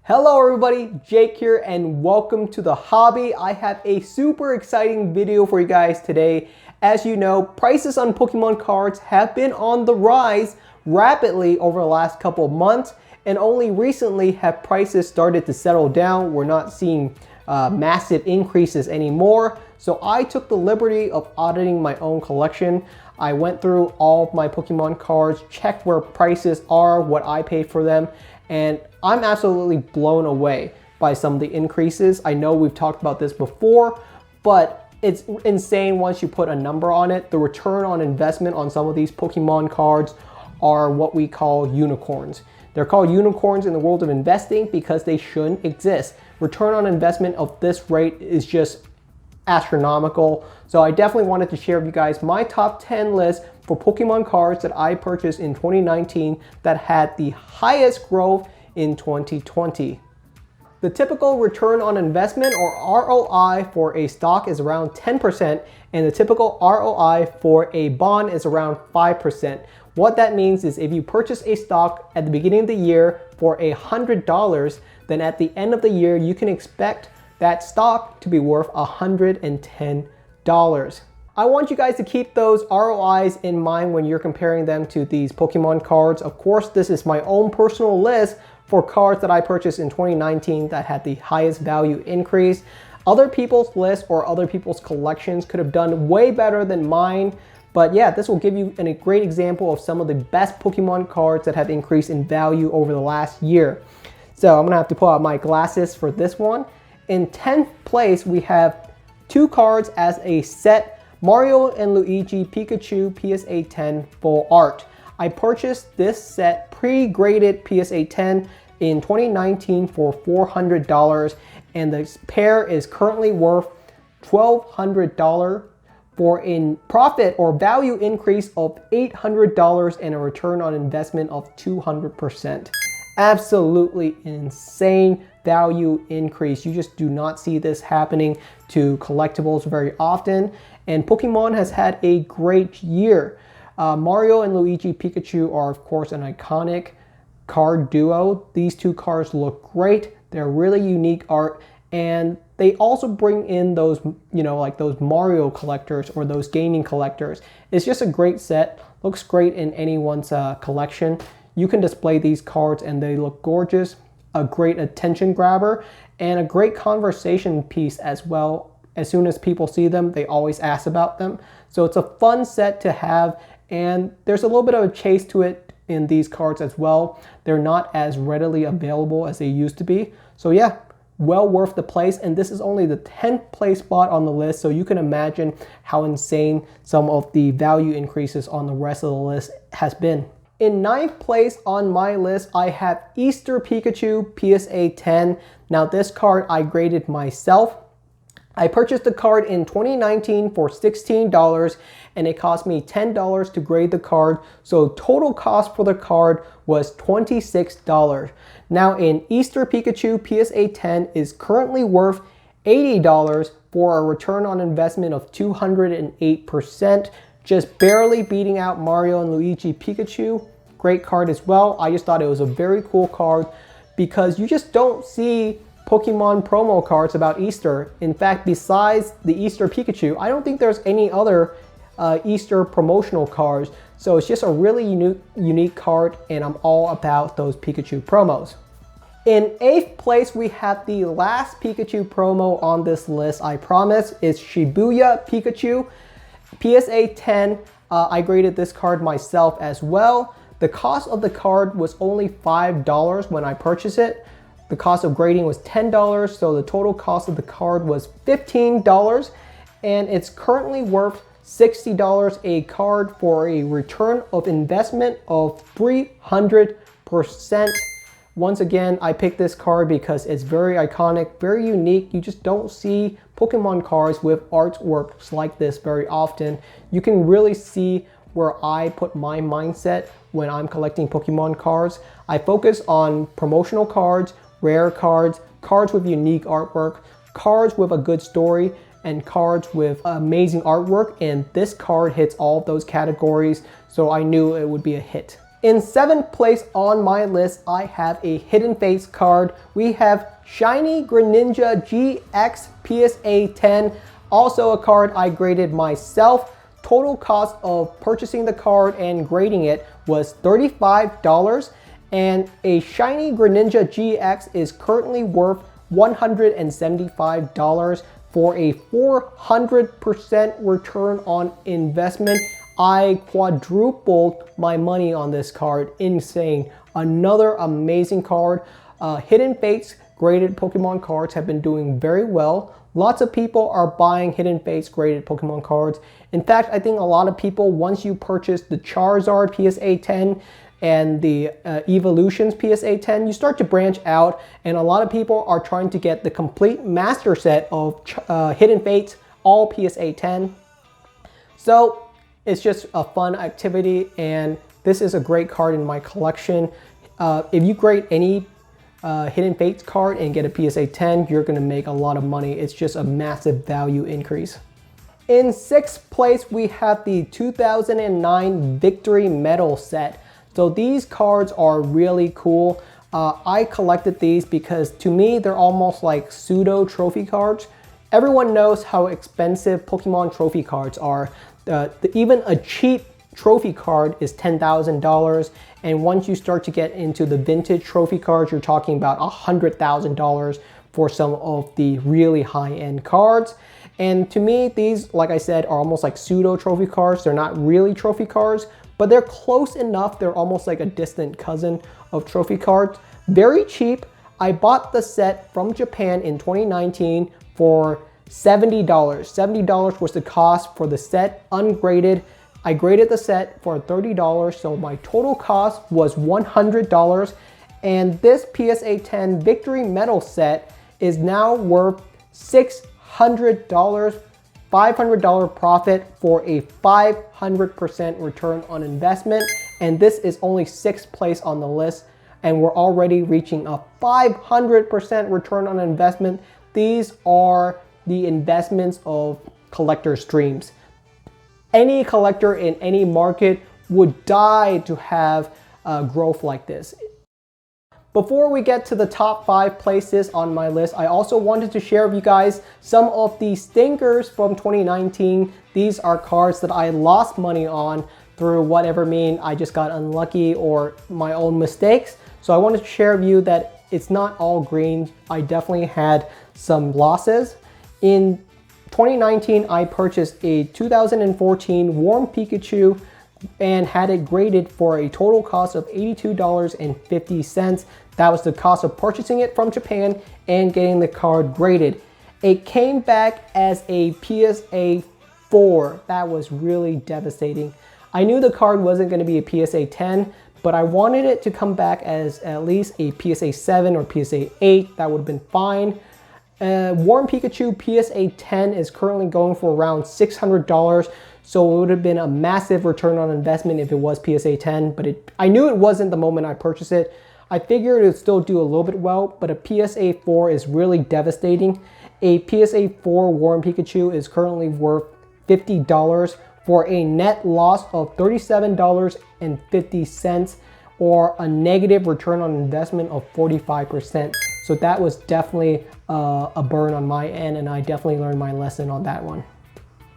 Hello everybody, Jake here and welcome to the hobby. I have a super exciting video for you guys today. As you know, prices on Pokemon cards have been on the rise rapidly over the last couple of months, and only recently have prices started to settle down. We're not seeing massive increases anymore. So I took the liberty of auditing my own collection. I went through all of my Pokemon cards, checked where prices are, what I paid for them, and I'm absolutely blown away by some of the increases. I know we've talked about this before, but it's insane once you put a number on it. The return on investment on some of these Pokemon cards are what we call unicorns. They're called unicorns in the world of investing because they shouldn't exist. Return on investment of this rate is just astronomical. So I definitely wanted to share with you guys my top 10 list for Pokemon cards that I purchased in 2019 that had the highest growth in 2020. The typical return on investment or ROI for a stock is around 10%, and the typical ROI for a bond is around 5%. What that means is if you purchase a stock at the beginning of the year for $100, then at the end of the year you can expect that stock to be worth $110. I want you guys to keep those ROIs in mind when you're comparing them to these Pokemon cards. Of course, this is my own personal list for cards that I purchased in 2019 that had the highest value increase. Other people's lists or other people's collections could have done way better than mine. But yeah, this will give you a great example of some of the best Pokemon cards that have increased in value over the last year. So I'm gonna have to pull out my glasses for this one. In 10th place, we have two cards as a set: Mario and Luigi Pikachu PSA 10 Full Art. I purchased this set pre-graded PSA 10 in 2019 for $400, and the pair is currently worth $1,200 for a profit or value increase of $800 and a return on investment of 200%. Absolutely insane value increase. You just do not see this happening to collectibles very often. And Pokemon has had a great year. Mario and Luigi Pikachu are of course an iconic card duo. These two cards look great. They're really unique art, and they also bring in those, like those Mario collectors or those gaming collectors. It's just a great set. Looks great in anyone's collection. You can display these cards and they look gorgeous. A great attention grabber and a great conversation piece as well. As soon as people see them, they always ask about them. So it's a fun set to have, and there's a little bit of a chase to it in these cards as well. They're not as readily available as they used to be. So yeah, well worth the place, and this is only the 10th place spot on the list, so you can imagine how insane some of the value increases on the rest of the list has been. In 9th place on my list, I have Easter Pikachu PSA 10. Now this card I graded myself. I purchased the card in 2019 for $16, and it cost me $10 to grade the card. So total cost for the card was $26. Now in Easter Pikachu PSA 10 is currently worth $80 for a return on investment of 208%. Just barely beating out Mario and Luigi Pikachu. Great card as well. I just thought it was a very cool card because you just don't see Pokemon promo cards about Easter. In fact, besides the Easter Pikachu, I don't think there's any other Easter promotional cards. So it's just a really unique card, and I'm all about those Pikachu promos. In 8th place, we have the last Pikachu promo on this list, I promise. It's Shibuya Pikachu PSA 10. I graded this card myself as well. The cost of the card was only $5 when I purchased it. The cost of grading was $10, so the total cost of the card was $15, and it's currently worth $60 a card for a return of investment of 300%. Once again, I picked this card because it's very iconic, very unique. You just don't see Pokemon cards with artworks like this very often. You can really see where I put my mindset when I'm collecting Pokemon cards. I focus on promotional cards, rare cards, cards with unique artwork, cards with a good story, and cards with amazing artwork, and this card hits all of those categories, so I knew it would be a hit. In 7th place on my list, I have a Hidden Fates card. We have Shiny Greninja GX PSA 10, also a card I graded myself. Total cost of purchasing the card and grading it was $35, and a Shiny Greninja GX is currently worth $175 for a 400% return on investment. I quadrupled my money on this card. Insane. Another amazing card. Hidden Fates graded Pokemon cards have been doing very well. Lots of people are buying Hidden Fates graded Pokemon cards. In fact, I think a lot of people, once you purchase the Charizard PSA 10 and the Evolutions PSA 10, you start to branch out, and a lot of people are trying to get the complete master set of Hidden Fates, all PSA 10. So it's just a fun activity, and this is a great card in my collection. If you grade any Hidden Fates card and get a PSA 10, you're gonna make a lot of money. It's just a massive value increase. In 6th place, we have the 2009 Victory Medal set. So these cards are really cool. I collected these because to me, they're almost like pseudo trophy cards. Everyone knows how expensive Pokemon trophy cards are. Even a cheap trophy card is $10,000, and once you start to get into the vintage trophy cards, you're talking about $100,000 for some of the really high-end cards. And to me, these, like I said, are almost like pseudo trophy cards. They're not really trophy cards, but they're close enough. They're almost like a distant cousin of trophy cards. Very cheap. I bought the set from Japan in 2019 for $70. $70 was the cost for the set, ungraded. I graded the set for $30, so my total cost was $100. And this PSA 10 Victory Medal set is now worth $600, $500 profit for a 500% return on investment. And this is only 6th place on the list, and we're already reaching a 500% return on investment. These are the investments of collectors' dreams. Any collector in any market would die to have growth like this. Before we get to the top 5 places on my list, I also wanted to share with you guys some of the stinkers from 2019. These are cards that I lost money on through whatever mean I just got unlucky or my own mistakes. So I wanted to share with you that it's not all green. I definitely had some losses. In 2019, I purchased a 2014 Warm Pikachu and had it graded for a total cost of $82.50. That was the cost of purchasing it from Japan and getting the card graded. It came back as a PSA 4. That was really devastating. I knew the card wasn't going to be a PSA 10, but I wanted it to come back as at least a PSA 7 or PSA 8. That would have been fine. Warm Pikachu PSA 10 is currently going for around $600, so it would have been a massive return on investment if it was PSA 10, but I knew it wasn't the moment I purchased it. I figured it would still do a little bit well, but a PSA 4 is really devastating. A PSA 4 Warm Pikachu is currently worth $50 for a net loss of $37.50, or a negative return on investment of 45%. So that was definitely a burn on my end, and I definitely learned my lesson on that one.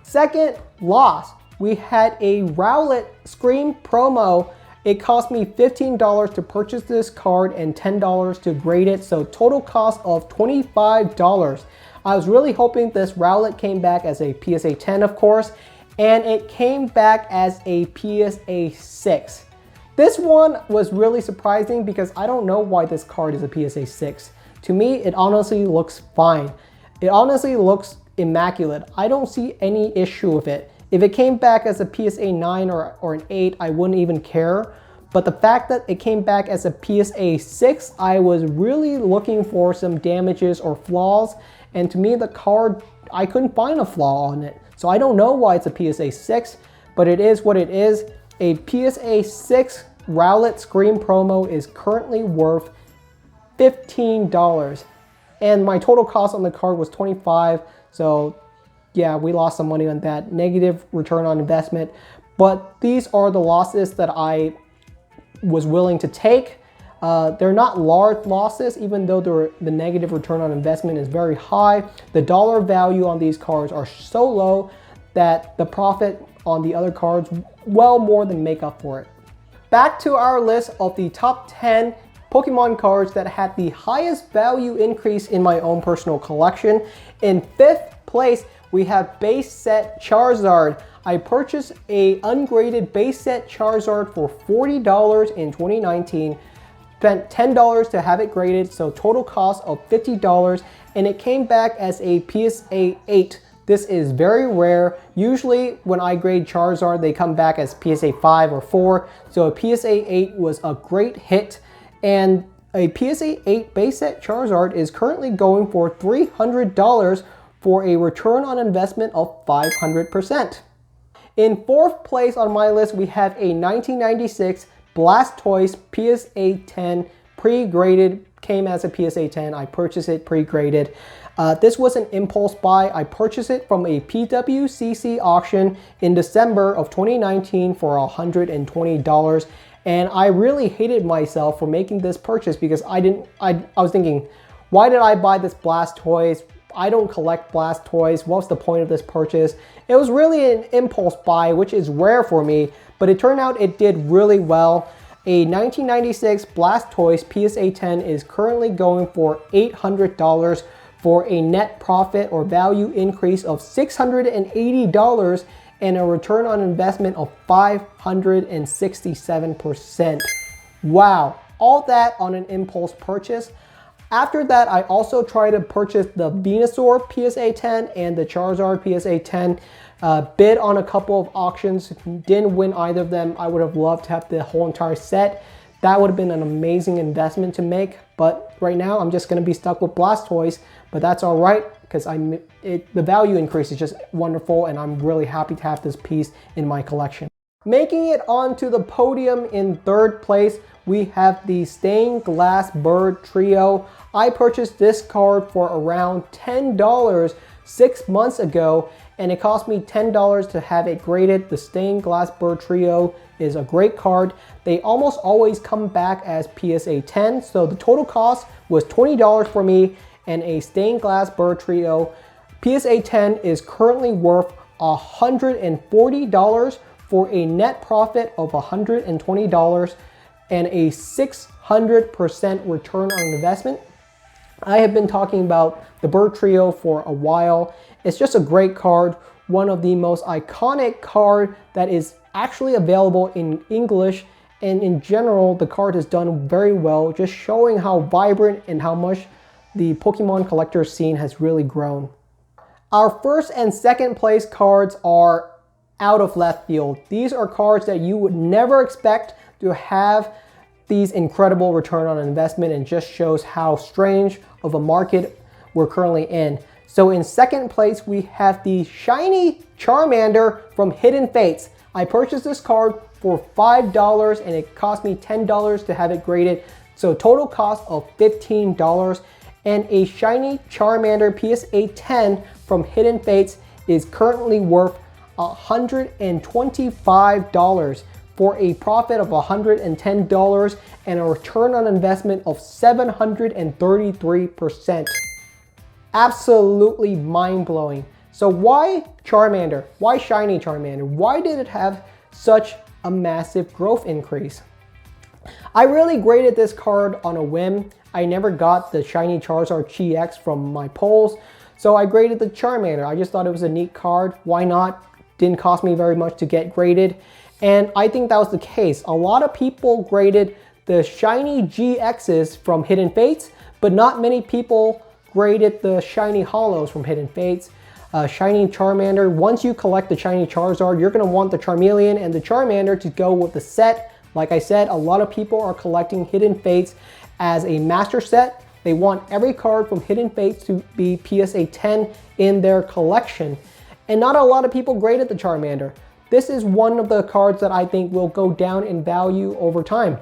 Second loss, we had a Rowlet Scream promo. It cost me $15 to purchase this card and $10 to grade it, so total cost of $25. I was really hoping this Rowlet came back as a PSA 10, of course, and it came back as a PSA 6. This one was really surprising because I don't know why this card is a PSA 6. To me, it honestly looks fine. It honestly looks immaculate. I don't see any issue with it. If it came back as a PSA 9 or an 8, I wouldn't even care. But the fact that it came back as a PSA 6, I was really looking for some damages or flaws. And to me, the card, I couldn't find a flaw on it. So I don't know why it's a PSA 6, but it is what it is. A PSA 6 Rowlet Scream promo is currently worth $15. And my total cost on the card was $25. So yeah, we lost some money on that. Negative return on investment. But these are the losses that I was willing to take. They're not large losses, even though the negative return on investment is very high. The dollar value on these cards are so low that the profit on the other cards well more than make up for it. Back to our list of the top 10 Pokemon cards that had the highest value increase in my own personal collection. In 5th place, we have base set Charizard. I purchased a ungraded base set Charizard for $40 in 2019. Spent $10 to have it graded, so total cost of $50, and it came back as a PSA 8. This is very rare. Usually when I grade Charizard, they come back as PSA 5 or 4, so a PSA 8 was a great hit, and a PSA 8 base set Charizard is currently going for $300 for a return on investment of 500%. In 4th place on my list, we have a 1996 Blastoise PSA 10 pre-graded, came as a PSA 10. I purchased it pre-graded. This was an impulse buy. I purchased it from a PWCC auction in December of 2019 for $120. And I really hated myself for making this purchase because I was thinking, why did I buy this Blastoise? I don't collect Blastoise. What's the point of this purchase? It was really an impulse buy, which is rare for me, but it turned out it did really well. A 1996 Blastoise PSA 10 is currently going for $800 for a net profit or value increase of $680 and a return on investment of 567%. Wow, all that on an impulse purchase. After that, I also tried to purchase the Venusaur PSA 10 and the Charizard PSA 10. Bid on a couple of auctions, didn't win either of them. I would have loved to have the whole entire set. That would have been an amazing investment to make, but right now I'm just going to be stuck with Blastoise, but that's all right because the value increase is just wonderful and I'm really happy to have this piece in my collection. Making it onto the podium in 3rd place, we have the Stained Glass Bird Trio. I purchased this card for around $10 6 months ago, and it cost me $10 to have it graded. The Stained Glass Bird Trio is a great card. They almost always come back as PSA 10, so the total cost was $20 for me, and a Stained Glass Bird Trio PSA 10 is currently worth $140 for a net profit of $120 and a 600% return on investment. I have been talking about the Bird Trio for a while. It's just a great card, one of the most iconic card that is actually available in English, and in general the card has done very well, just showing how vibrant and how much the Pokemon collector scene has really grown. Our 1st and 2nd place cards are out of left field. These are cards that you would never expect to have these incredible return on investment, and just shows how strange of a market we're currently in. So in 2nd place, we have the shiny Charmander from Hidden Fates. I purchased this card for $5 and it cost me $10 to have it graded. So total cost of $15, and a shiny Charmander PSA 10 from Hidden Fates is currently worth $125 for a profit of $110 and a return on investment of 733%. Absolutely mind-blowing. So why Charmander? Why shiny Charmander? Why did it have such a massive growth increase? I really graded this card on a whim. I never got the shiny Charizard GX from my polls, so I graded the Charmander. I just thought it was a neat card. Why not? Didn't cost me very much to get graded. And I think that was the case. A lot of people graded the shiny GXs from Hidden Fates, but not many people graded the shiny hollows from Hidden Fates. Shiny Charmander, once you collect the shiny Charizard, you're going to want the Charmeleon and the Charmander to go with the set. Like I said, a lot of people are collecting Hidden Fates as a master set. They want every card from Hidden Fates to be PSA 10 in their collection. And not a lot of people graded the Charmander. This is one of the cards that I think will go down in value over time.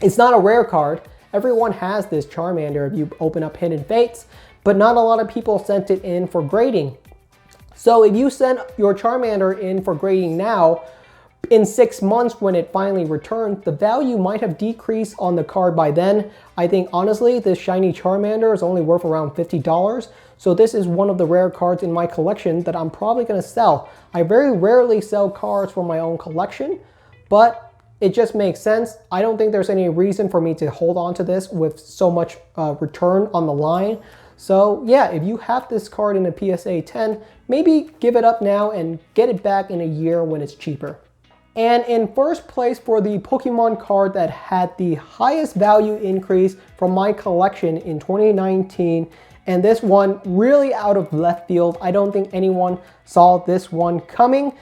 It's not a rare card. Everyone has this Charmander if you open up Hidden Fates, but not a lot of people sent it in for grading. So if you send your Charmander in for grading now, in 6 months when it finally returned, the value might have decreased on the card by then. I think honestly, this shiny Charmander is only worth around $50. So this is one of the rare cards in my collection that I'm probably going to sell. I very rarely sell cards from my own collection, but it just makes sense. I don't think there's any reason for me to hold on to this with so much return on the line. So yeah, if you have this card in a PSA 10, maybe give it up now and get it back in a year when it's cheaper. And in first place for the Pokemon card that had the highest value increase from my collection in 2019, and this one really out of left field. I don't think anyone saw this one coming.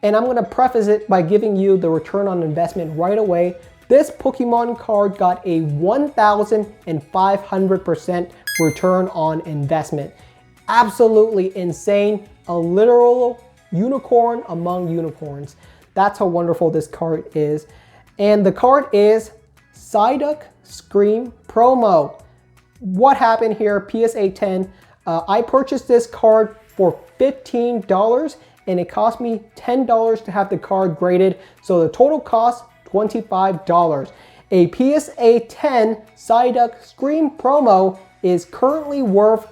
And I'm gonna preface it by giving you the return on investment right away. This Pokemon card got a 1,500% return on investment. Absolutely insane, a literal unicorn among unicorns. That's how wonderful this card is. And the card is Psyduck Scream Promo. What happened here, PSA 10, I purchased this card for $15 and it cost me $10 to have the card graded. So the total cost, $25. A PSA 10 Psyduck Scream Promo is currently worth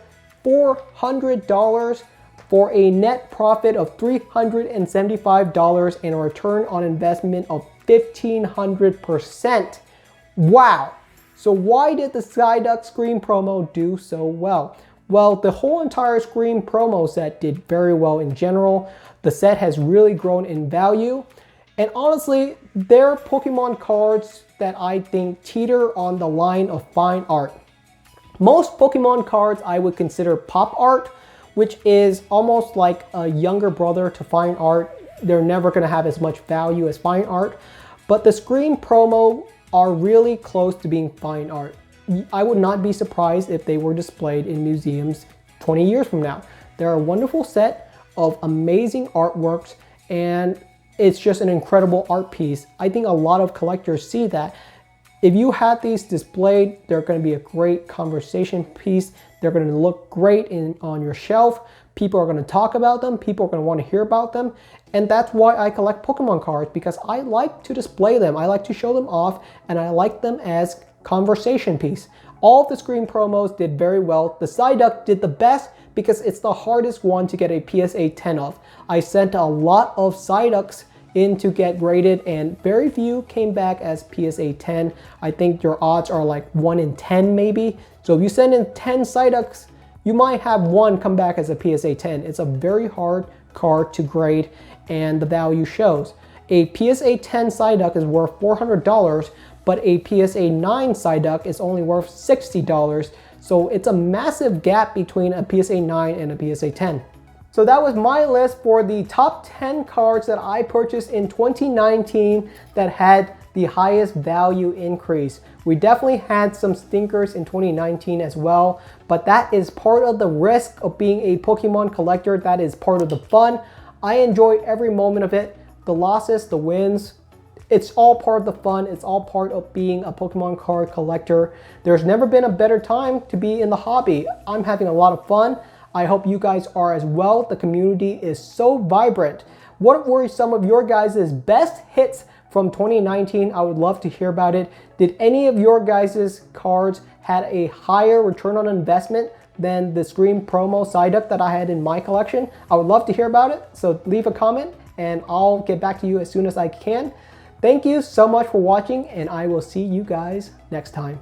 $400 for a net profit of $375 and a return on investment of 1,500%. Wow. So why did the Psyduck Scream Promo do so well? Well, the whole entire Scream Promo set did very well in general. The set has really grown in value. And honestly, they're Pokemon cards that I think teeter on the line of fine art. Most Pokemon cards I would consider pop art, which is almost like a younger brother to fine art. They're never gonna have as much value as fine art. But the Scream Promo are really close to being fine art. I would not be surprised if they were displayed in museums 20 years from now. They're a wonderful set of amazing artworks and it's just an incredible art piece. I think a lot of collectors see that. If you have these displayed, they're going to be a great conversation piece. They're going to look great on your shelf. People are going to talk about them. People are going to want to hear about them. And that's why I collect Pokemon cards, because I like to display them. I like to show them off and I like them as conversation piece. All of the Scream promos did very well. The Psyduck did the best because it's the hardest one to get a PSA 10 of. I sent a lot of Psyducks in to get graded and very few came back as PSA 10. I think your odds are like 1 in 10 maybe. So if you send in 10 Psyducks, you might have one come back as a PSA 10. It's a very hard card to grade and the value shows. A PSA 10 Psyduck is worth $400, but a PSA 9 Psyduck is only worth $60. So it's a massive gap between a PSA 9 and a PSA 10. So that was my list for the top 10 cards that I purchased in 2019 that had the highest value increase. We definitely had some stinkers in 2019 as well, but that is part of the risk of being a Pokemon collector. That is part of the fun. I enjoy every moment of it. The losses, the wins, it's all part of the fun. It's all part of being a Pokemon card collector. There's never been a better time to be in the hobby. I'm having a lot of fun. I hope you guys are as well. The community is so vibrant. What were some of your guys' best hits from 2019? I would love to hear about it. Did any of your guys' cards had a higher return on investment than the Scream Promo Psyduck that I had in my collection? I would love to hear about it. So leave a comment and I'll get back to you as soon as I can. Thank you so much for watching and I will see you guys next time.